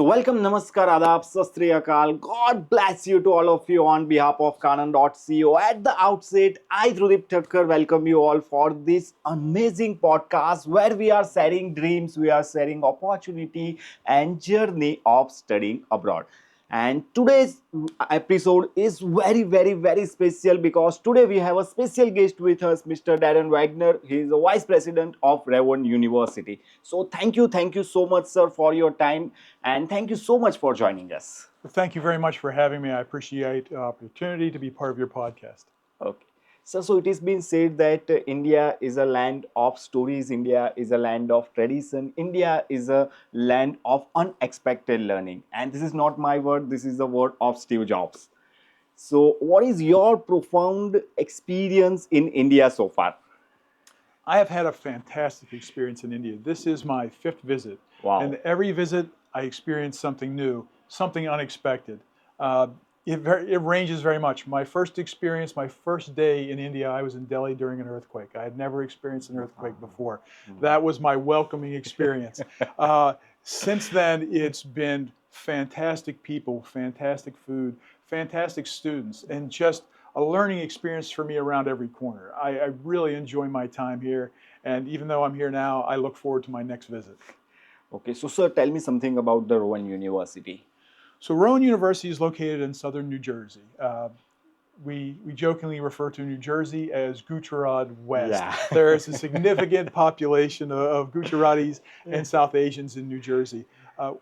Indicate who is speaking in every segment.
Speaker 1: So welcome, namaskar, adab, sat sri akal. God bless you to all of you on behalf of Kanan.co. At the outset, I, Dhrudip Thakker, welcome you all for this amazing podcast where we are sharing dreams, we are sharing opportunity and journey of studying abroad. And today's episode is very special because today we have a special guest with us, Mr. Darren Wagner. He is the Vice President of Rowan University. So thank you so much, sir, for your time, and thank you so much for joining us.
Speaker 2: Thank you very much for having me. I appreciate the opportunity to be part of your podcast.
Speaker 1: Okay. So it has been said that India is a land of stories, India is a land of tradition, India is a land of unexpected learning. And this is not my word, this is the word of Steve Jobs. So, what is your profound experience in India so far?
Speaker 2: I have had a fantastic experience in India. This is my 5th visit.
Speaker 1: Wow.
Speaker 2: And every visit, I experience something new, something unexpected. It ranges very much. My first experience, my first day in India, I was in Delhi during an earthquake. I had never experienced an earthquake before. That was my welcoming experience. Since then, it's been fantastic people, fantastic food, fantastic students, and just a learning experience for me around every corner. I really enjoy my time here, and even though I'm here now, I look forward to my next visit.
Speaker 1: Okay, so sir, tell me something about the Rowan University.
Speaker 2: So Rowan University is located in southern New Jersey. We jokingly refer to New Jersey as Gujarat West.
Speaker 1: Yeah.
Speaker 2: There is a significant population of Gujaratis and South Asians in New Jersey.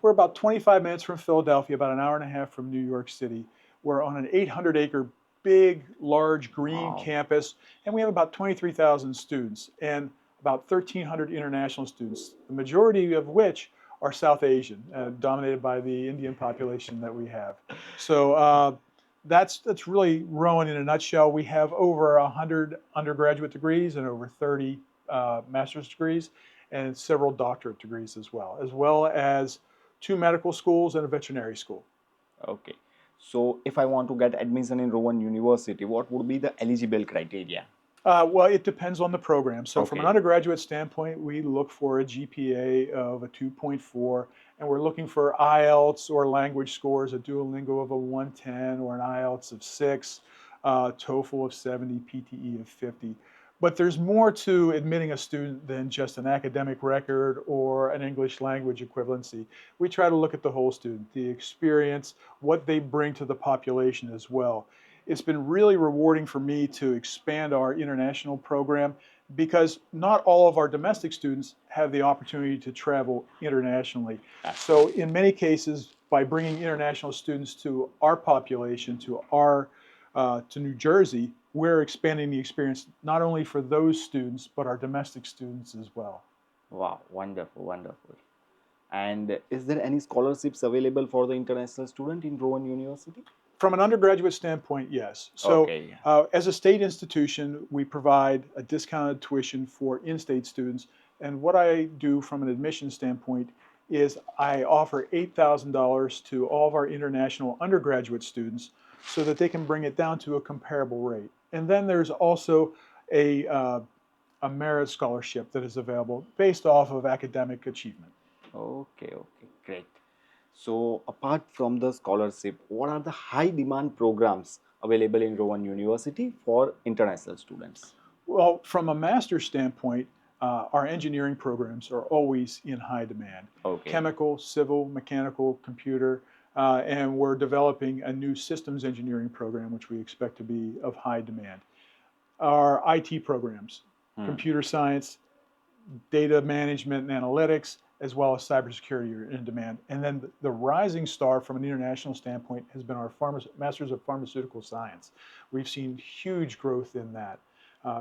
Speaker 2: We're about 25 minutes from Philadelphia, about an hour and a half from New York City. We're on an 800-acre, big, large green campus, and we have about 23,000 students and about 1,300 international students, the majority of which are South Asian, dominated by the Indian population that we have. So that's really Rowan in a nutshell. We have over 100 undergraduate degrees and over 30 master's degrees and several doctorate degrees as well as 2 medical schools and a veterinary school.
Speaker 1: Okay. So if I want to get admission in Rowan University, what would be the eligible criteria?
Speaker 2: Well, it depends on the program. So from an
Speaker 1: Okay.
Speaker 2: undergraduate standpoint, we look for a GPA of a 2.4, and we're looking for IELTS or language scores, a Duolingo of a 110 or an IELTS of 6, TOEFL of 70, PTE of 50. But there's more to admitting a student than just an academic record or an English language equivalency. We try to look at the whole student, the experience, what they bring to the population as well. It's been really rewarding for me to expand our international program because not all of our domestic students have the opportunity to travel internationally. So in many cases, by bringing international students to our population, to New Jersey, we're expanding the experience not only for those students, but our domestic students as well.
Speaker 1: Wow, wonderful. And is there any scholarships available for the international student in Rowan University?
Speaker 2: From an undergraduate standpoint, yes. So
Speaker 1: Okay.
Speaker 2: as a state institution, we provide a discounted tuition for in-state students. And what I do from an admission standpoint is I offer $8,000 to all of our international undergraduate students so that they can bring it down to a comparable rate. And then there's also a merit scholarship that is available based off of academic achievement.
Speaker 1: Okay, great. So apart from the scholarship, what are the high demand programs available in Rowan University for international students?
Speaker 2: Well, from a master's standpoint, our engineering programs are always in high demand.
Speaker 1: Okay.
Speaker 2: Chemical, civil, mechanical, computer, and we're developing a new systems engineering program, which we expect to be of high demand. Our IT programs, computer science, data management and analytics, as well as cybersecurity are in demand. And then the rising star from an international standpoint has been our Masters of Pharmaceutical Science. We've seen huge growth in that.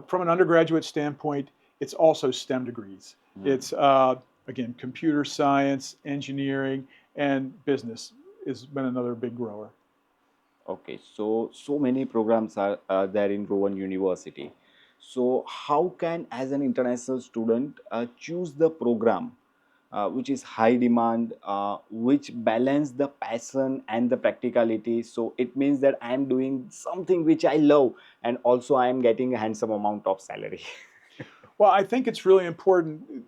Speaker 2: From an undergraduate standpoint, it's also STEM degrees. It's, again, computer science, engineering, and business has been another big grower.
Speaker 1: Okay, so many programs are there in Rowan University. So how can, as an international student, choose the program which is high demand, which balance the passion and the practicality? So it means that I am doing something which I love, and also I am getting a handsome amount of salary.
Speaker 2: Well, I think it's really important.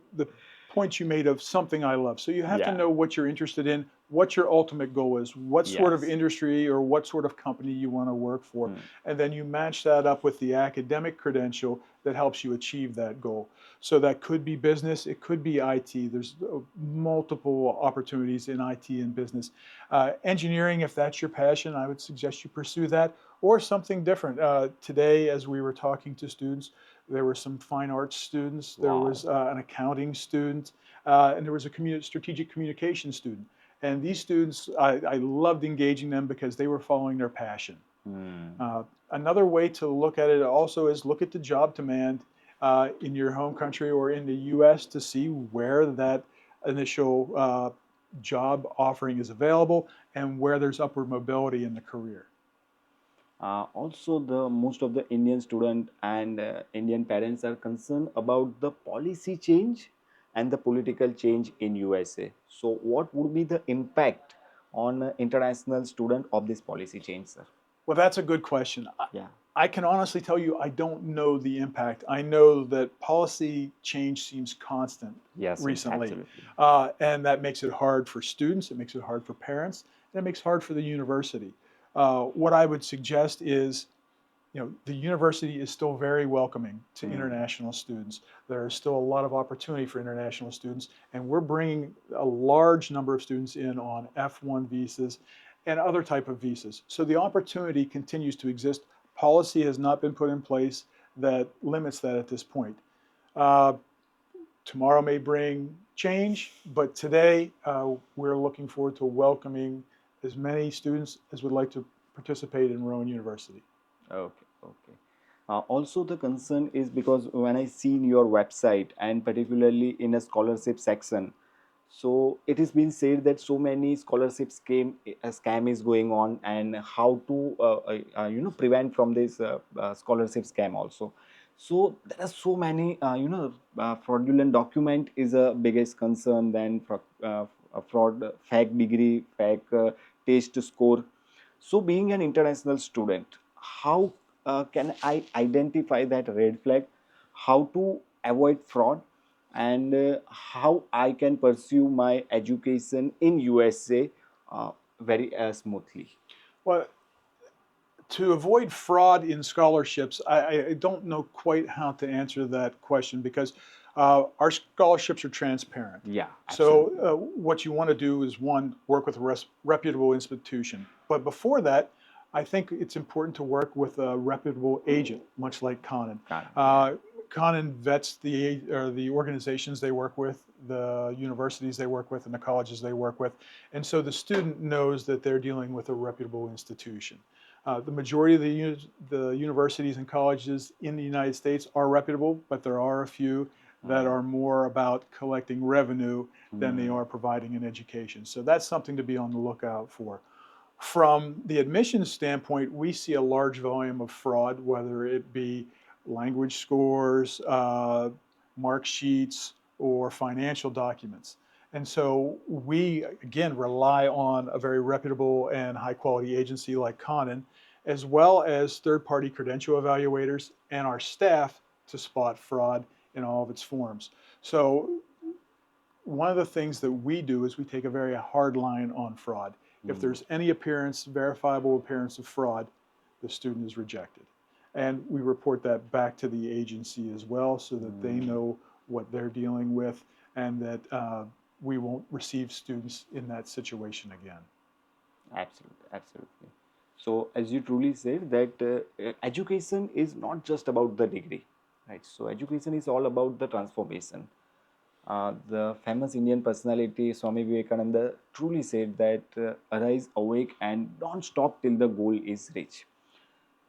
Speaker 2: point you made of something I love. So you have to
Speaker 1: Yeah.
Speaker 2: know what you're interested in, what your ultimate goal is, what sort of
Speaker 1: Yes.
Speaker 2: industry or what sort of company you want to work for.
Speaker 1: Hmm.
Speaker 2: And then you match that up with the academic credential that helps you achieve that goal. So that could be business, it could be IT. There's multiple opportunities in IT and business. Engineering, if that's your passion, I would suggest you pursue that, or something different. Today, as we were talking to students, there were some fine arts students, there
Speaker 1: Wow.
Speaker 2: was an accounting student, and there was a strategic communication student. And these students, I loved engaging them because they were following their passion.
Speaker 1: Hmm.
Speaker 2: Another way to look at it also is look at the job demand in your home country or in the US to see where that initial job offering is available and where there's upward mobility in the career.
Speaker 1: Also, the most of the Indian student and Indian parents are concerned about the policy change and the political change in USA. So, what would be the impact on international student of this policy change, sir?
Speaker 2: Well, that's a good question.
Speaker 1: Yeah.
Speaker 2: I can honestly tell you I don't know the impact. I know that policy change seems constant
Speaker 1: Yes,
Speaker 2: recently,
Speaker 1: absolutely.
Speaker 2: and that makes it hard for students, it makes it hard for parents, and it makes it hard for the university. What I would suggest is, the university is still very welcoming to
Speaker 1: Hmm.
Speaker 2: international students. There is still a lot of opportunity for international students, and we're bringing a large number of students in on F1 visas and other type of visas. So the opportunity continues to exist. Policy has not been put in place that limits that at this point. Uh, Tomorrow may bring change, but today we're looking forward to welcoming as many students as would like to participate in Rowan University.
Speaker 1: Okay, okay. Also, the concern is because when I seen your website and particularly in a scholarship section, so it is been said that so many scholarship scam is going on, and how to prevent from this scholarship scam also. So there are so many fraudulent document is a biggest concern than fraud, fake degree, fake test score. So, being an international student, how can I identify that red flag? How to avoid fraud? And how I can pursue my education in USA very smoothly?
Speaker 2: Well, to avoid fraud in scholarships, I don't know quite how to answer that question because our scholarships are transparent.
Speaker 1: Yeah,
Speaker 2: So,
Speaker 1: absolutely.
Speaker 2: what you want to do is one, work with a reputable institution. But before that, I think it's important to work with a reputable agent, much like Kanan.
Speaker 1: Karan, yeah.
Speaker 2: Uh, Kanan vets the organizations they work with, the universities they work with, and the colleges they work with, and so the student knows that they're dealing with a reputable institution. The majority of the universities and colleges in the United States are reputable, but there are a few that
Speaker 1: Mm.
Speaker 2: are more about collecting revenue than they
Speaker 1: Mm.
Speaker 2: are providing an education. So that's something to be on the lookout for. From the admissions standpoint, we see a large volume of fraud, whether it be language scores, mark sheets, or financial documents. And so we, again, rely on a very reputable and high quality agency like Kanan, as well as third party credential evaluators and our staff to spot fraud in all of its forms. So one of the things that we do is we take a very hard line on fraud. If
Speaker 1: Mm.
Speaker 2: there's any verifiable appearance of fraud, the student is rejected. And we report that back to the agency as well so that they
Speaker 1: Mm.
Speaker 2: know what they're dealing with and that we won't receive students in that situation again.
Speaker 1: Absolutely, absolutely. So, as you truly said, that education is not just about the degree, right? So, education is all about the transformation. The famous Indian personality Swami Vivekananda truly said that arise, awake, and don't stop till the goal is reached.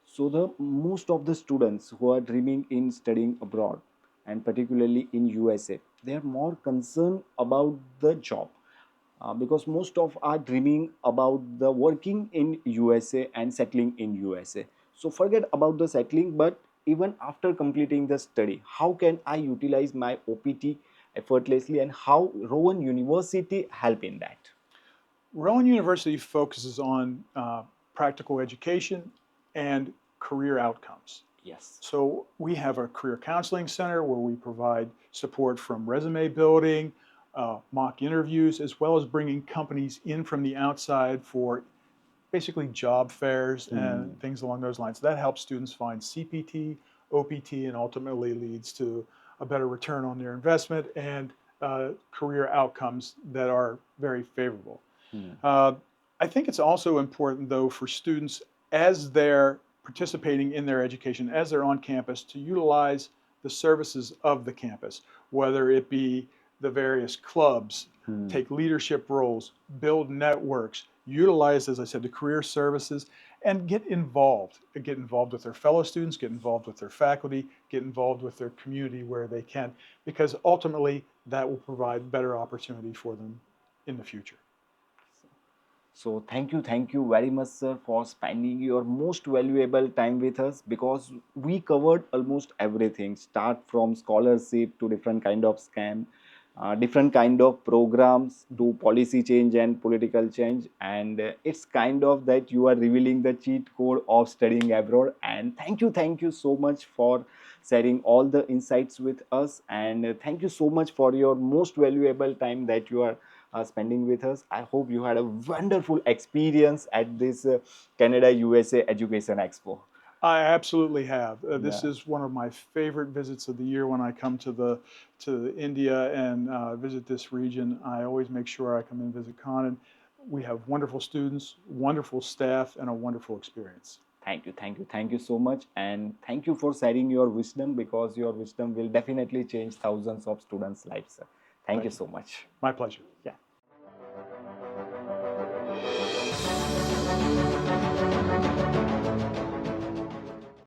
Speaker 1: So the most of the students who are dreaming in studying abroad and particularly in USA, they are more concerned about the job because most of are dreaming about the working in USA and settling in USA. So forget about the settling, but even after completing the study, how can I utilize my OPT effortlessly and how Rowan University help in that?
Speaker 2: Rowan University focuses on practical education and career outcomes.
Speaker 1: Yes.
Speaker 2: So we have a career counseling center where we provide support from resume building, mock interviews, as well as bringing companies in from the outside for basically job fairs and things along those lines. That helps students find CPT, OPT, and ultimately leads to a better return on their investment and career outcomes that are very favorable. Uh, I think it's also important, though, for students as they're participating in their education, as they're on campus, to utilize the services of the campus, whether it be the various clubs, take leadership roles, build networks, utilize, as I said, the career services, and get involved. Get involved with their fellow students, get involved with their faculty, get involved with their community where they can, because ultimately that will provide better opportunity for them in the future.
Speaker 1: So thank you very much, sir, for spending your most valuable time with us, because we covered almost everything, start from scholarship to different kind of scam, different kind of programs to policy change and political change, and it's kind of that you are revealing the cheat code of studying abroad. And thank you so much for sharing all the insights with us, and thank you so much for your most valuable time that you are spending with us. I hope you had a wonderful experience at this Canada USA Education Expo.
Speaker 2: I absolutely have. This
Speaker 1: Yeah.
Speaker 2: is one of my favorite visits of the year when I come to India and visit this region. I always make sure I come and visit Kanan. We have wonderful students, wonderful staff, and a wonderful experience.
Speaker 1: Thank you so much, and thank you for sharing your wisdom, because your wisdom will definitely change thousands of students' lives, sir. Thank you
Speaker 2: Thank you.
Speaker 1: so much.
Speaker 2: My pleasure.